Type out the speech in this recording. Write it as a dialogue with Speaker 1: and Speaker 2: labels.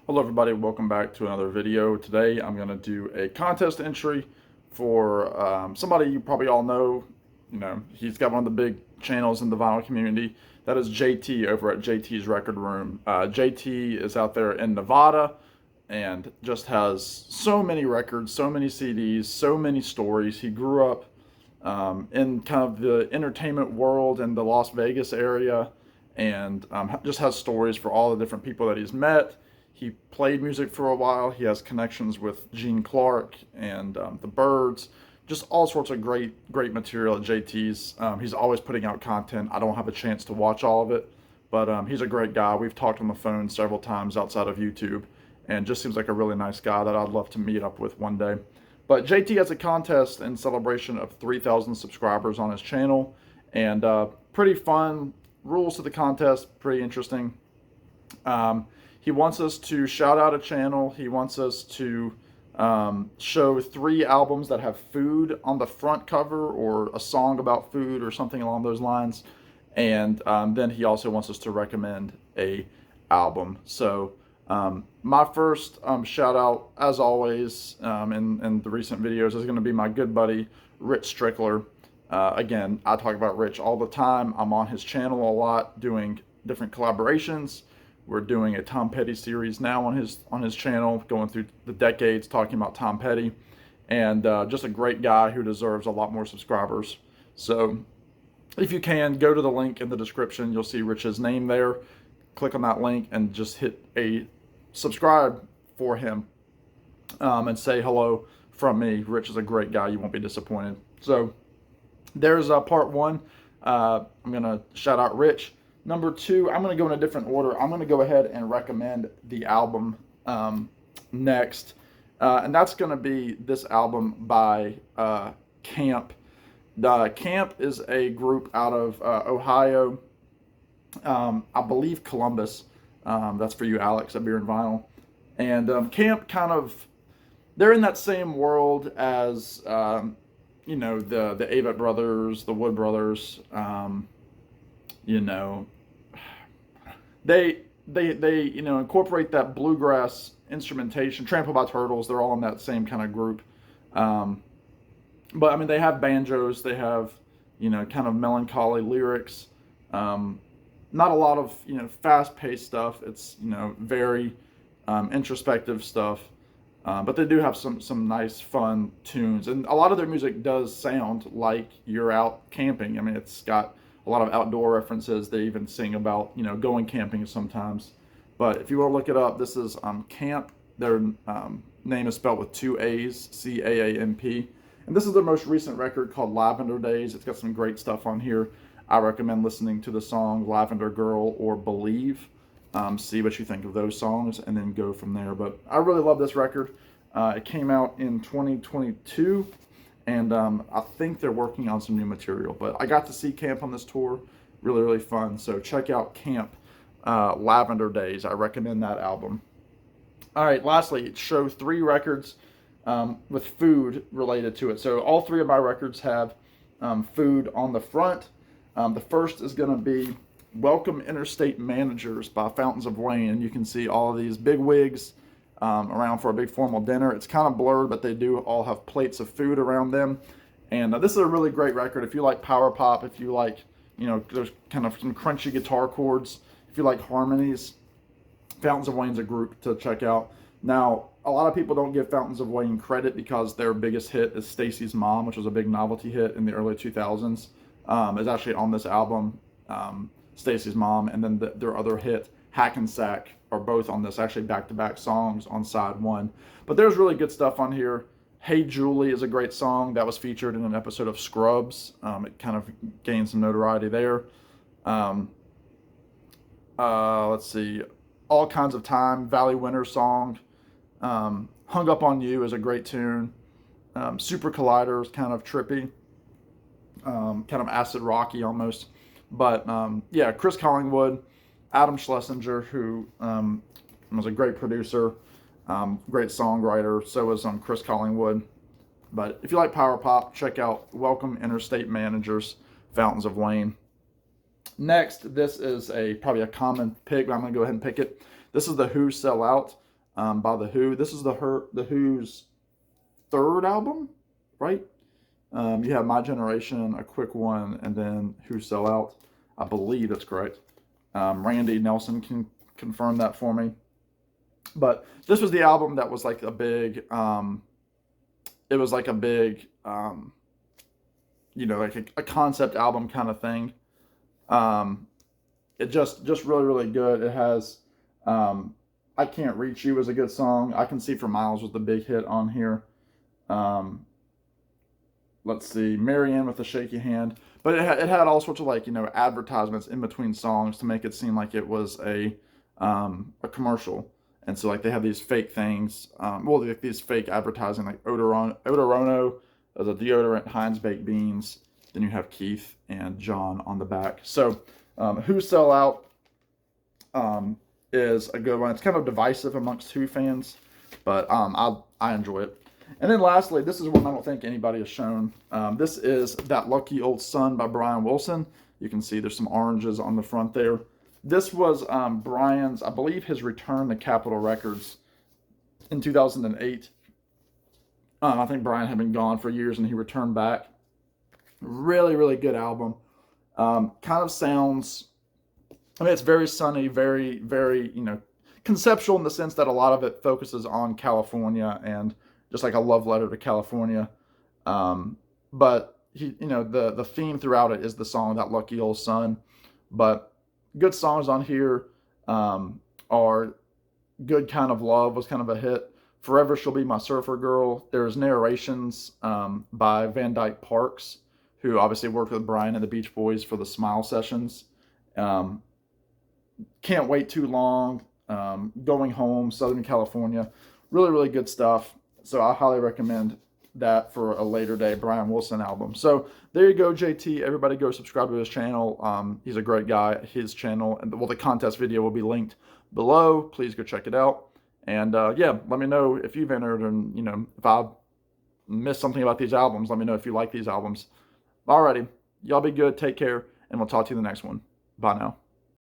Speaker 1: Hello everybody, welcome back to another video. Today I'm going to do a contest entry for somebody you probably all know. He's got one of the big channels in the vinyl community. That is JT over at JT's Record Room. JT is out there in Nevada and just has so many records, so many CDs, so many stories. He grew up in kind of the entertainment world in the Las Vegas area and just has stories for all the different people that he's met. He played music for a while. He has connections with Gene Clark and the Byrds. Just all sorts of great material at JT's. He's always putting out content. I don't have a chance to watch all of it, but he's a great guy. We've talked on the phone several times outside of YouTube, and just seems like a really nice guy that I'd love to meet up with one day. But JT has a contest in celebration of 3,000 subscribers on his channel, and pretty fun rules to the contest, pretty interesting. He wants us to shout out a channel. He wants us to show 3 albums that have food on the front cover, or a song about food or something along those lines. And then he also wants us to recommend a album. So my first shout out, as always, in the recent videos, is going to be my good buddy Rich Strickler. Again, I talk about Rich all the time. I'm on his channel a lot doing different collaborations. We're doing a Tom Petty series now on his channel, going through the decades, talking about Tom Petty, and just a great guy who deserves a lot more subscribers. So if you can, go to the link in the description. You'll see Rich's name there. Click on that link and just hit a subscribe for him, and say hello from me. Rich is a great guy. You won't be disappointed. So there's part 1. I'm going to shout out Rich. Number 2, I'm going to go in a different order. I'm going to go ahead and recommend the album next. And that's going to be this album by Camp. Camp is a group out of Ohio, I believe Columbus. That's for you, Alex, at Beer and Vinyl. And Camp they're in that same world as, the Avett Brothers, the Wood Brothers, They incorporate that bluegrass instrumentation. Trampled by Turtles, they're all in that same kind of group. But I mean, they have banjos, they have, kind of melancholy lyrics. Not a lot of, fast-paced stuff. It's, very introspective stuff. But they do have some nice, fun tunes. And a lot of their music does sound like you're out camping. I mean, it's got a lot of outdoor references. They even sing about, going camping sometimes. But if you want to look it up, this is Camp. Their name is spelled with 2 A's, C-A-A-M-P. And this is their most recent record called Lavender Days. It's got some great stuff on here. I recommend listening to the song Lavender Girl or Believe. See what you think of those songs and then go from there. But I really love this record. It came out in 2022. And I think they're working on some new material. But I got to see Camp on this tour. Really, really fun. So check out Camp, Lavender Days. I recommend that album. All right, lastly, show 3 records with food related to it. So all 3 of my records have food on the front. The first is going to be Welcome Interstate Managers by Fountains of Wayne. And you can see all of these big wigs around for a big formal dinner. It's kind of blurred, but they do all have plates of food around them. And this is a really great record. If you like power pop, if you like, there's kind of some crunchy guitar chords, if you like harmonies, Fountains of Wayne's a group to check out. Now, a lot of people don't give Fountains of Wayne credit because their biggest hit is Stacy's Mom, which was a big novelty hit in the early 2000s. It's actually on this album, Stacy's Mom, and then their other hit, Hackensack, are both on this, actually back-to-back songs on side 1. But there's really good stuff on here. Hey Julie is a great song that was featured in an episode of Scrubs. It kind of gained some notoriety there. Let's see, All Kinds of Time, Valley Winter song. Hung Up on You is a great tune. Super Collider is kind of trippy, kind of acid rocky almost. But yeah, Chris Collingwood, Adam Schlesinger, who was a great producer, great songwriter. So was Chris Collingwood. But if you like power pop, check out Welcome Interstate Managers, Fountains of Wayne. Next, this is probably a common pick, but I'm going to go ahead and pick it. This is the Who Sell Out. by The Who. This is the Who's third album, right? You have My Generation, A Quick One, and then Who Sell Out. I believe that's correct. Randy Nelson can confirm that for me. But this was the album that was like a big, it was like a big, like a concept album kind of thing. It just really, really good. It has, I Can't Reach You is a good song. I Can See for Miles was the big hit on here. Let's see, Marianne with a Shaky Hand. But it had all sorts of like, advertisements in between songs to make it seem like it was a commercial. And so like they have these fake things, these fake advertising like Odorono as a deodorant, Heinz Baked Beans. Then you have Keith and John on the back. So Who Sell Out is a good one. It's kind of divisive amongst Who fans, but I enjoy it. And then lastly, this is one I don't think anybody has shown. This is That Lucky Old Sun by Brian Wilson. You can see there's some oranges on the front there. This was Brian's, I believe, his return to Capitol Records in 2008. I think Brian had been gone for years and he returned back. Really, really good album. Kind of sounds, it's very sunny, very, very, conceptual in the sense that a lot of it focuses on California and just like a love letter to California. But the theme throughout it is the song That Lucky Old Sun. But good songs on here are Good Kind of Love was kind of a hit. Forever She'll Be My Surfer Girl. There's narrations by Van Dyke Parks, who obviously worked with Brian and the Beach Boys for the Smile sessions. Can't Wait Too Long. Going Home, Southern California. Really, really good stuff. So I highly recommend that for a later day Brian Wilson album. So there you go, JT. Everybody go subscribe to his channel. He's a great guy. His channel, and the contest video will be linked below. Please go check it out. And yeah, let me know if you've entered, and if I missed something about these albums. Let me know if you like these albums. Alrighty, y'all be good. Take care, and we'll talk to you in the next one. Bye now.